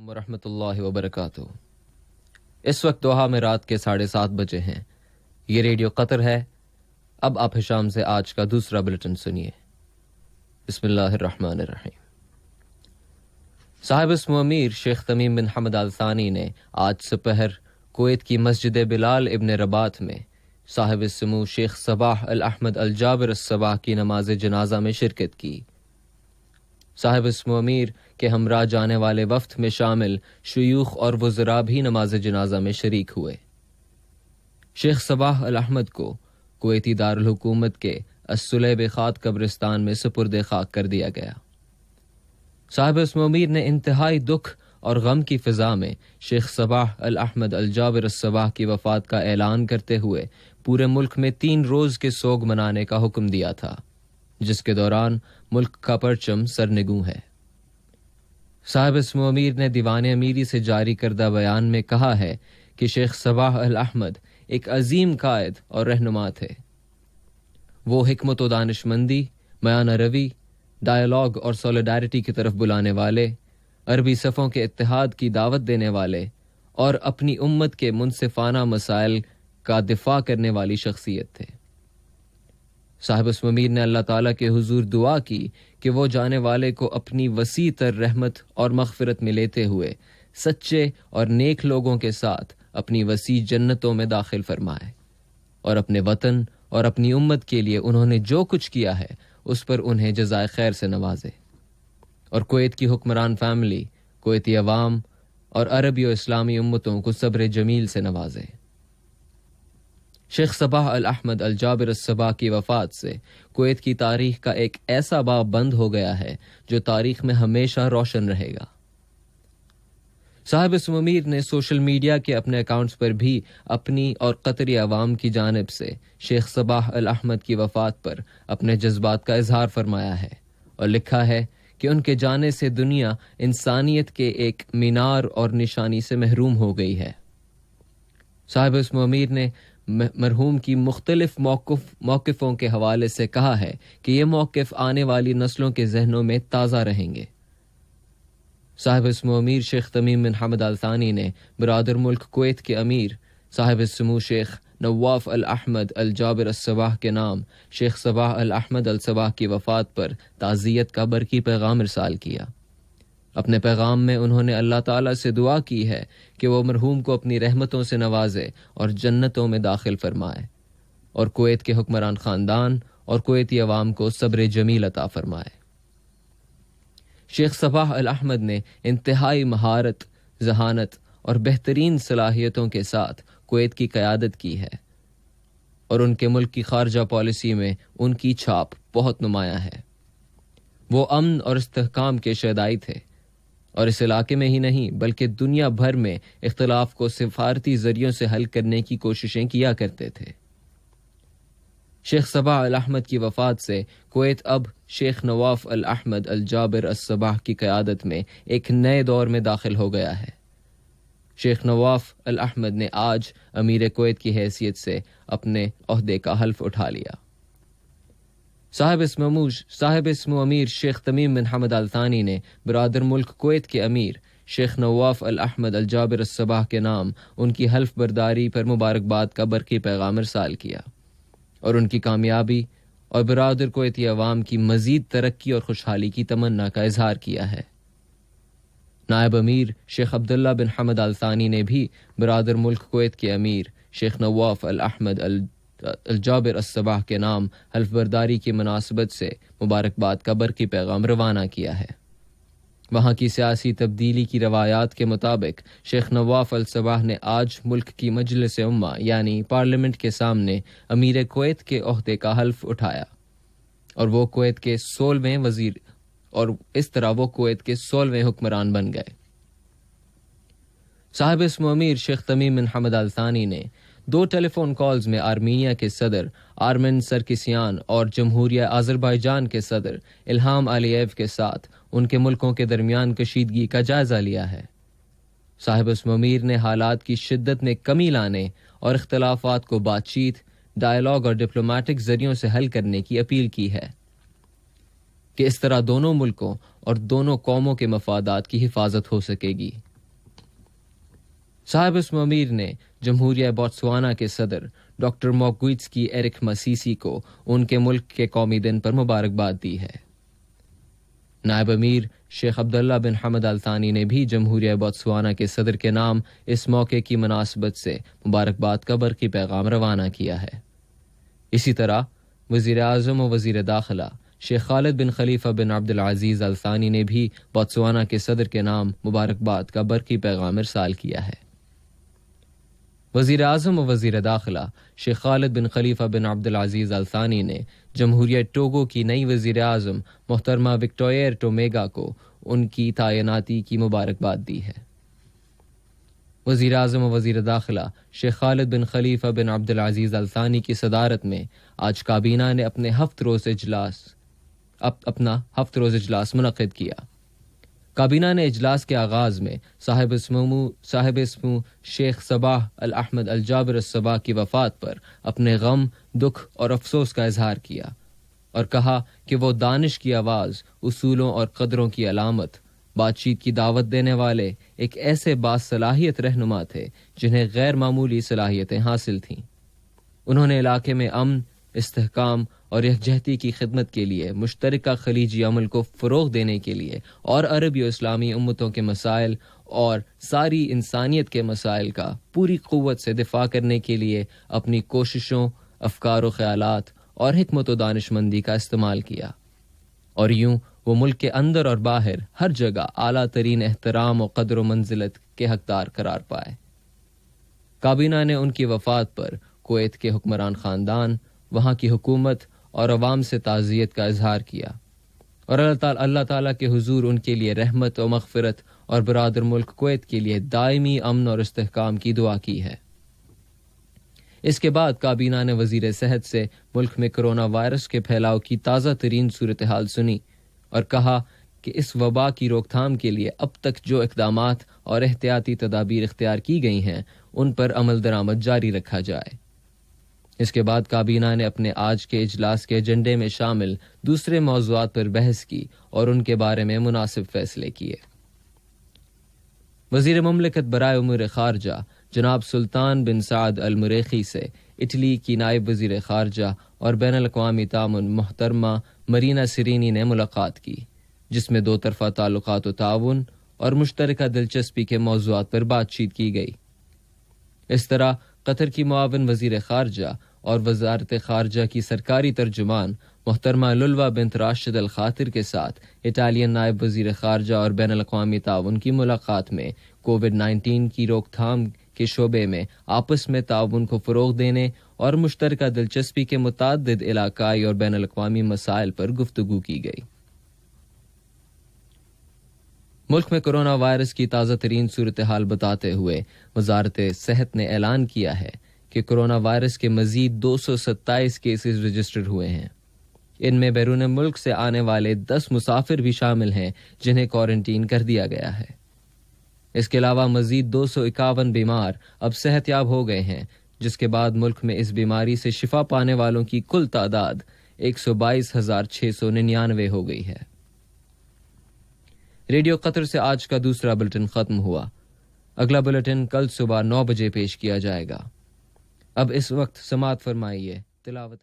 ورحمۃ اللہ وبرکاتہ۔ اس وقت دوحہ میں رات کے 7:30 بجے ہیں۔ یہ ریڈیو قطر ہے۔ اب آپ شام سے آج کا دوسرا بلٹن سنیے۔ بسم اللہ الرحمن الرحیم۔ صاحب اسم امیر شیخ تمیم بن حمد آل ثانی نے آج سپہر کویت کی مسجد بلال ابن رباط میں صاحب السمو شیخ صباح الاحمد الجابر الصباح کی نماز جنازہ میں شرکت کی۔ صاحب اسم امیر کے ہمراہ جانے والے وفد میں شامل شیوخ اور وزراء بھی نماز جنازہ میں شریک ہوئے۔ شیخ صباح الاحمد کو کویتی دارالحکومت کے الصلیب خات قبرستان میں سپرد خاک کر دیا گیا۔ صاحب اسم امیر نے انتہائی دکھ اور غم کی فضا میں شیخ صباح الاحمد الجابر الصباح کی وفات کا اعلان کرتے ہوئے پورے ملک میں 3 روز کے سوگ منانے کا حکم دیا تھا، جس کے دوران ملک کا پرچم سرنگوں ہے۔ صاحب اسم امیر نے دیوان امیری سے جاری کردہ بیان میں کہا ہے کہ شیخ صباح الاحمد ایک عظیم قائد اور رہنما تھے۔ وہ حکمت و دانش مندی، میانہ روی، ڈائیلاگ اور سولیڈارٹی کی طرف بلانے والے، عربی صفوں کے اتحاد کی دعوت دینے والے اور اپنی امت کے منصفانہ مسائل کا دفاع کرنے والی شخصیت تھے۔ صاحب اسم امیر نے اللہ تعالیٰ کے حضور دعا کی کہ وہ جانے والے کو اپنی وسیع تر رحمت اور مغفرت میں لیتے ہوئے سچے اور نیک لوگوں کے ساتھ اپنی وسیع جنتوں میں داخل فرمائے، اور اپنے وطن اور اپنی امت کے لیے انہوں نے جو کچھ کیا ہے اس پر انہیں جزائے خیر سے نوازے، اور کویت کی حکمران فیملی، کویتی عوام اور عربی و اسلامی امتوں کو صبر جمیل سے نوازے۔ شیخ صباح الاحمد الجابر الصباح کی وفات سے کویت کی تاریخ کا ایک ایسا باب بند ہو گیا ہے جو تاریخ میں ہمیشہ روشن رہے گا۔ صاحب اسم امیر نے سوشل میڈیا کے اپنے اکاؤنٹس پر بھی اپنی اور قطری عوام کی جانب سے شیخ صباح الاحمد کی وفات پر اپنے جذبات کا اظہار فرمایا ہے، اور لکھا ہے کہ ان کے جانے سے دنیا انسانیت کے ایک مینار اور نشانی سے محروم ہو گئی ہے۔ صاحب اسم امیر نے مرحوم کی مختلف موقفوں کے حوالے سے کہا ہے کہ یہ موقف آنے والی نسلوں کے ذہنوں میں تازہ رہیں گے۔ صاحب اسم امیر شیخ تمیم بن حمد آل ثانی نے برادر ملک کویت کے امیر صاحب السمو شیخ نواف الاحمد الجابر الصباح کے نام شیخ صباح الاحمد الصباح کی وفات پر تعزیت کا برقی پیغام ارسال کیا۔ اپنے پیغام میں انہوں نے اللہ تعالیٰ سے دعا کی ہے کہ وہ مرحوم کو اپنی رحمتوں سے نوازے اور جنتوں میں داخل فرمائے، اور کویت کے حکمران خاندان اور کویتی عوام کو صبر جمیل عطا فرمائے۔ شیخ صباح الاحمد نے انتہائی مہارت، ذہانت اور بہترین صلاحیتوں کے ساتھ کویت کی قیادت کی ہے، اور ان کے ملک کی خارجہ پالیسی میں ان کی چھاپ بہت نمایاں ہے۔ وہ امن اور استحکام کے شیدائی تھے، اور اس علاقے میں ہی نہیں بلکہ دنیا بھر میں اختلاف کو سفارتی ذریعوں سے حل کرنے کی کوششیں کیا کرتے تھے۔ شیخ صباح الاحمد کی وفات سے کویت اب شیخ نواف الاحمد الجابر الصباح کی قیادت میں ایک نئے دور میں داخل ہو گیا ہے۔ شیخ نواف الاحمد نے آج امیر کویت کی حیثیت سے اپنے عہدے کا حلف اٹھا لیا۔ صاحب اسم امیر شیخ تمیم بن حمد آل ثانی نے برادر ملک کویت کے امیر شیخ نواف الاحمد الجابر الصباح کے نام ان کی حلف برداری پر مبارکباد کا برقی پیغام ارسال کیا، اور ان کی کامیابی اور برادر کویتی عوام کی مزید ترقی اور خوشحالی کی تمنا کا اظہار کیا ہے۔ نائب امیر شیخ عبداللہ بن حمد آل ثانی نے بھی برادر ملک کویت کے امیر شیخ نواف الاحمد الجابر الصباح کے نام حلف برداری کی مناسبت سے مبارکباد کا برقی پیغام روانہ کیا ہے۔ وہاں کی سیاسی تبدیلی کی روایات کے مطابق شیخ نواف الصباح نے آج ملک کی مجلس امہ یعنی پارلیمنٹ کے سامنے امیر کویت کے عہدے کا حلف اٹھایا، اور وہ کویت کے 16ویں وزیر، اور اس طرح وہ کویت کے 16ویں حکمران بن گئے۔ صاحب اسم امیر شیخ تمیم بن حمد آل ثانی نے 2 ٹیلی فون کالز میں آرمینیا کے صدر آرمن سرکسیان اور جمہوریہ آذربائیجان کے صدر الہام علییو کے ساتھ ان کے ملکوں کے درمیان کشیدگی کا جائزہ لیا ہے۔ صاحب اسم امیر نے حالات کی شدت میں کمی لانے اور اختلافات کو بات چیت، ڈائیلاگ اور ڈپلومیٹک ذریعوں سے حل کرنے کی اپیل کی ہے کہ اس طرح دونوں ملکوں اور دونوں قوموں کے مفادات کی حفاظت ہو سکے گی۔ صاحب اسم امیر نے جمہوریہ بوتسوانا کے صدر ڈاکٹر موکویٹسکی ایرک مسیسی کو ان کے ملک کے قومی دن پر مبارکباد دی ہے۔ نائب امیر شیخ عبداللہ بن حمد آل ثانی نے بھی جمہوریہ بوتسوانا کے صدر کے نام اس موقع کی مناسبت سے مبارکباد کا برقی پیغام روانہ کیا ہے۔ اسی طرح وزیر اعظم و وزیر داخلہ شیخ خالد بن خلیفہ بن عبد العزیز آل ثانی نے بھی بوتسوانا کے صدر کے نام مبارکباد کا برقی پیغام ارسال کیا ہے۔ وزیر اعظم و وزیر داخلہ شیخ خالد بن خلیفہ بن عبد العزیز آل ثانی نے جمہوریہ ٹوگو کی نئی وزیر اعظم محترمہ وکٹوئر ٹومیگا کو ان کی تعیناتی کی مبارکباد دی ہے۔ وزیر اعظم و وزیر داخلہ شیخ خالد بن خلیفہ بن عبد العزیز آل ثانی کی صدارت میں آج کابینہ نے اپنا ہفت روز اجلاس منعقد کیا۔ کابینہ نے اجلاس کے آغاز میں صاحب اسمو شیخ صباح الاحمد الجابر الصباح کی وفات پر اپنے غم، دکھ اور افسوس کا اظہار کیا اور کہا کہ وہ دانش کی آواز، اصولوں اور قدروں کی علامت، بات چیت کی دعوت دینے والے ایک ایسے باصلاحیت رہنما تھے جنہیں غیر معمولی صلاحیتیں حاصل تھیں۔ انہوں نے علاقے میں امن، استحکام اور یکجہتی کی خدمت کے لیے مشترکہ خلیجی عمل کو فروغ دینے کے لیے اور عربی و اسلامی امتوں کے مسائل اور ساری انسانیت کے مسائل کا پوری قوت سے دفاع کرنے کے لیے اپنی کوششوں، افکار و خیالات اور حکمت و دانش مندی کا استعمال کیا، اور یوں وہ ملک کے اندر اور باہر ہر جگہ اعلیٰ ترین احترام و قدر و منزلت کے حقدار قرار پائے۔ کابینہ نے ان کی وفات پر کویت کے حکمران خاندان، وہاں کی حکومت اور عوام سے تعزیت کا اظہار کیا اور اللہ تعالیٰ کے حضور ان کے لیے رحمت و مغفرت اور برادر ملک کویت کے لیے دائمی امن اور استحکام کی دعا کی ہے۔ اس کے بعد کابینہ نے وزیر صحت سے ملک میں کرونا وائرس کے پھیلاؤ کی تازہ ترین صورتحال سنی اور کہا کہ اس وبا کی روک تھام کے لیے اب تک جو اقدامات اور احتیاطی تدابیر اختیار کی گئی ہیں ان پر عمل درآمد جاری رکھا جائے۔ اس کے بعد کابینہ نے اپنے آج کے اجلاس کے ایجنڈے میں شامل دوسرے موضوعات پر بحث کی اور ان کے بارے میں مناسب فیصلے کیے۔ وزیر مملکت برائے امور خارجہ جناب سلطان بن سعد المریخی سے اٹلی کی نائب وزیر خارجہ اور بین الاقوامی تعاون محترمہ مرینا سرینی نے ملاقات کی، جس میں دو طرفہ تعلقات و تعاون اور مشترکہ دلچسپی کے موضوعات پر بات چیت کی گئی۔ اس طرح قطر کی معاون وزیر خارجہ اور وزارت خارجہ کی سرکاری ترجمان محترمہ للوا بنت راشد الخاطر کے ساتھ اٹالین نائب وزیر خارجہ اور بین الاقوامی تعاون کی ملاقات میں کووڈ-19 کی روک تھام کے شعبے میں آپس میں تعاون کو فروغ دینے اور مشترکہ دلچسپی کے متعدد علاقائی اور بین الاقوامی مسائل پر گفتگو کی گئی۔ ملک میں کرونا وائرس کی تازہ ترین صورتحال بتاتے ہوئے وزارت صحت نے اعلان کیا ہے کہ کرونا وائرس کے مزید 227 کیسز رجسٹر ہوئے ہیں۔ ان میں بیرون ملک سے آنے والے 10 مسافر بھی شامل ہیں جنہیں کوارنٹین کر دیا گیا ہے۔ اس کے علاوہ مزید 251 بیمار اب صحت یاب ہو گئے ہیں، جس کے بعد ملک میں اس بیماری سے شفا پانے والوں کی کل تعداد 122,699 ہو گئی ہے۔ ریڈیو قطر سے آج کا دوسرا بلٹن ختم ہوا۔ اگلا بلٹن کل صبح 9 بجے پیش کیا جائے گا۔ اب اس وقت سماعت فرمائیے تلاوت